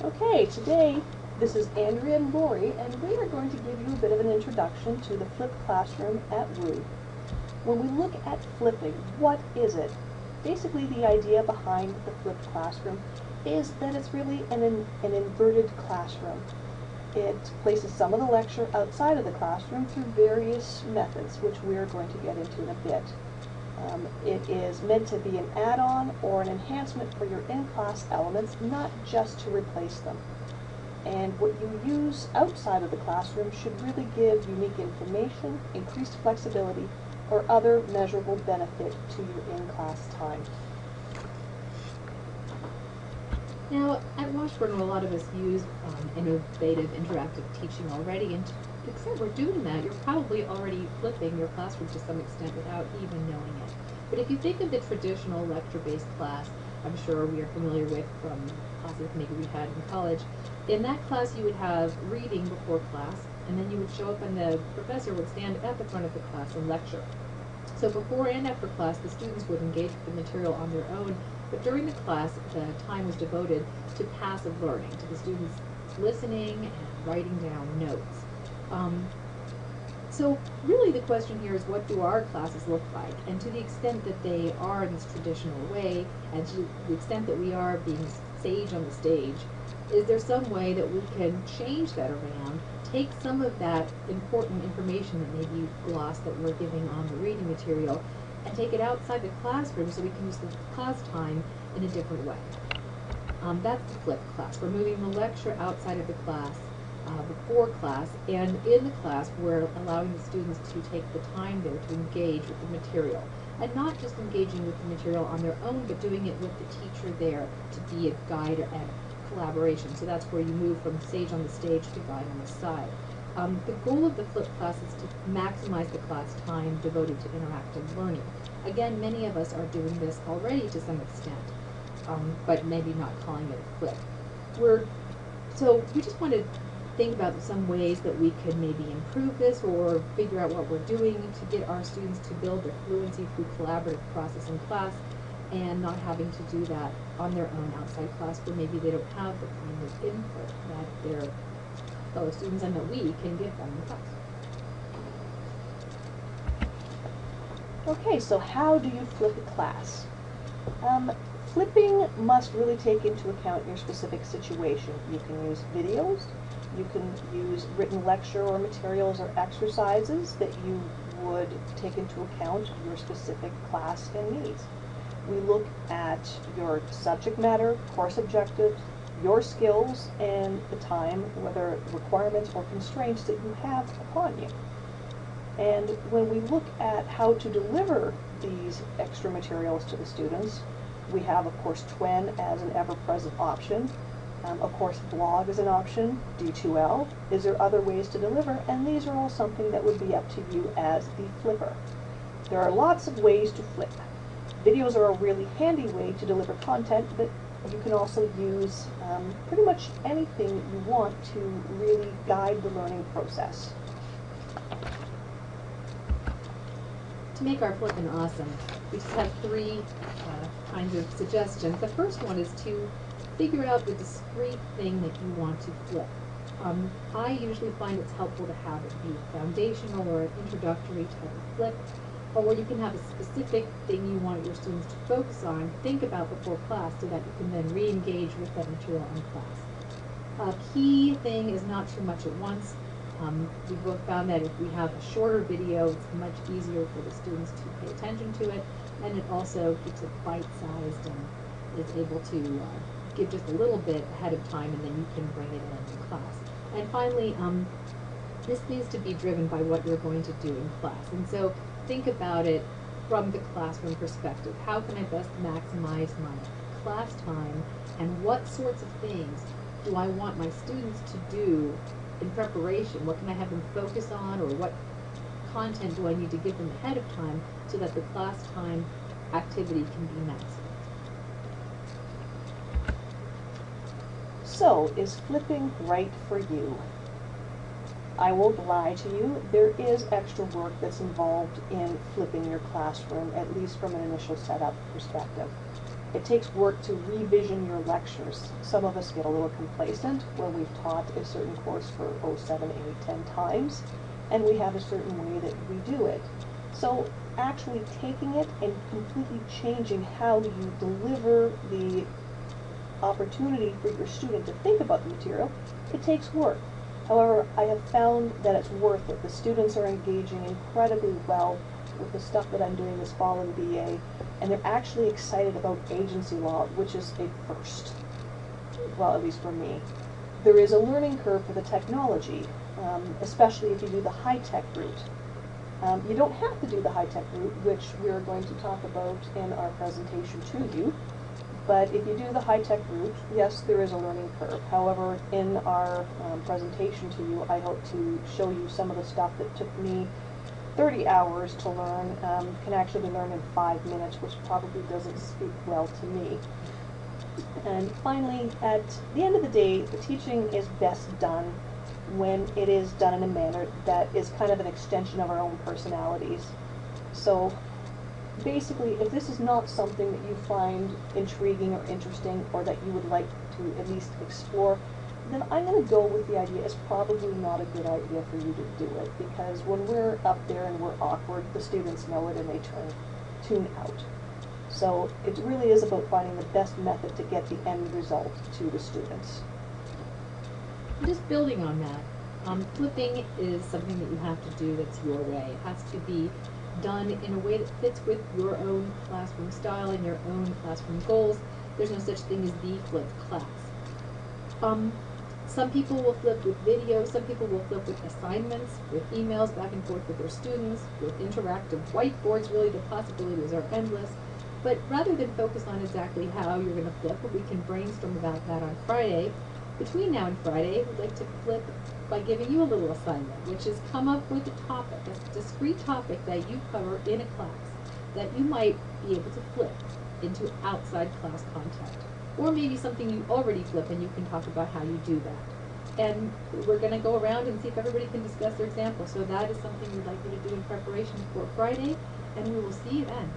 Okay, today this is Andrea and Lori, and we are going to give you a bit of an introduction to the flipped classroom at WU. When we look at flipping, what is it? Basically, the idea behind the flipped classroom is that it's really an inverted classroom. It places some of the lecture outside of the classroom through various methods, which we are going to get into in a bit. It is meant to be an add-on or an enhancement for your in-class elements, not just to replace them. And what you use outside of the classroom should really give unique information, increased flexibility, or other measurable benefit to your in-class time. Now, at Washburn, a lot of us use innovative interactive teaching already, and to the extent we're doing that, you're probably already flipping your classroom to some extent without even knowing it. But if you think of the traditional lecture-based class, I'm sure we are familiar with from classes maybe we had in college, in that class you would have reading before class, and then you would show up and the professor would stand at the front of the class and lecture. So before and after class, the students would engage with the material on their own, but during the class, the time was devoted to passive learning, to the students listening and writing down notes. So really the question here is, what do our classes look like? And to the extent that they are in this traditional way, and to the extent that we are being sage on the stage, is there some way that we can change that around, take some of that important information that maybe you've glossed that we're giving on the reading material, and take it outside the classroom so we can use the class time in a different way? That's the flipped class. We're moving the lecture outside of the class, before class, and in the class we're allowing the students to take the time there to engage with the material. And not just engaging with the material on their own, but doing it with the teacher there to be a guide and collaboration. So that's where you move from sage on the stage to guide on the side. The goal of the flipped class is to maximize the class time devoted to interactive learning. Again, many of us are doing this already to some extent, but maybe not calling it a flip. So we just want to think about some ways that we could maybe improve this or figure out what we're doing to get our students to build their fluency through collaborative process in class, and not having to do that on their own outside class where maybe they don't have the kind of input that their fellow students and that we can give them in class. Okay, so how do you flip a class? Flipping must really take into account your specific situation. You can use videos, you can use written lecture or materials or exercises that you would take into account your specific class and needs. We look at your subject matter, course objectives, your skills, and the time, whether requirements or constraints that you have upon you. And when we look at how to deliver these extra materials to the students, we have, of course, Twin as an ever-present option. Of course, blog is an option, D2L. Is there other ways to deliver? And these are all something that would be up to you as the flipper. There are lots of ways to flip. Videos are a really handy way to deliver content, but you can also use pretty much anything you want to really guide the learning process. To make our Flippin Awesome, we just have three kinds of suggestions. The first one is to figure out the discrete thing that you want to flip. I usually find it's helpful to have it be foundational or an introductory type of flip, or where you can have a specific thing you want your students to focus on, think about before class, so that you can then re-engage with that material in class. A key thing is not too much at once. We've both found that if we have a shorter video, it's much easier for the students to pay attention to it, and it also keeps it bite-sized and is able to give just a little bit ahead of time, and then you can bring it in class. And finally, this needs to be driven by what you're going to do in class. And so think about it from the classroom perspective. How can I best maximize my class time, and what sorts of things do I want my students to do in preparation? What can I have them focus on, or what content do I need to give them ahead of time so that the class time activity can be met? So, is flipping right for you? I won't lie to you, there is extra work that's involved in flipping your classroom, at least from an initial setup perspective. It takes work to revision your lectures. Some of us get a little complacent where we've taught a certain course for 7, 8, 10 times, and we have a certain way that we do it. So actually taking it and completely changing how you deliver the opportunity for your student to think about the material, it takes work. However, I have found that it's worth it. The students are engaging incredibly well with the stuff that I'm doing this fall in BA, and they're actually excited about agency law, which is a first. Well, at least for me. There is a learning curve for the technology, especially if you do the high-tech route. You don't have to do the high-tech route, which we're going to talk about in our presentation to you. But if you do the high-tech route, yes, there is a learning curve. However, in our presentation to you, I hope to show you some of the stuff that took me 30 hours to learn, can actually be learned in 5 minutes, which probably doesn't speak well to me. And finally, at the end of the day, the teaching is best done when it is done in a manner that is kind of an extension of our own personalities. So basically, if this is not something that you find intriguing or interesting, or that you would like to at least explore, then I'm going to go with the idea it's probably not a good idea for you to do it, because when we're up there and we're awkward, the students know it and they tune out. So it really is about finding the best method to get the end result to the students. Just building on that, flipping is something that you have to do that's your way. It has to be done in a way that fits with your own classroom style and your own classroom goals. There's no such thing as the flipped class. Some people will flip with video, some people will flip with assignments, with emails back and forth with their students, with interactive whiteboards. Really, the possibilities are endless. But rather than focus on exactly how you're going to flip, we can brainstorm about that on Friday. Between now and Friday, we'd like to flip by giving you a little assignment, which is come up with a topic, a discrete topic that you cover in a class that you might be able to flip into outside class content. Or maybe something you already flip and you can talk about how you do that. And we're going to go around and see if everybody can discuss their example. So that is something we'd like you to do in preparation for Friday, and we will see you then.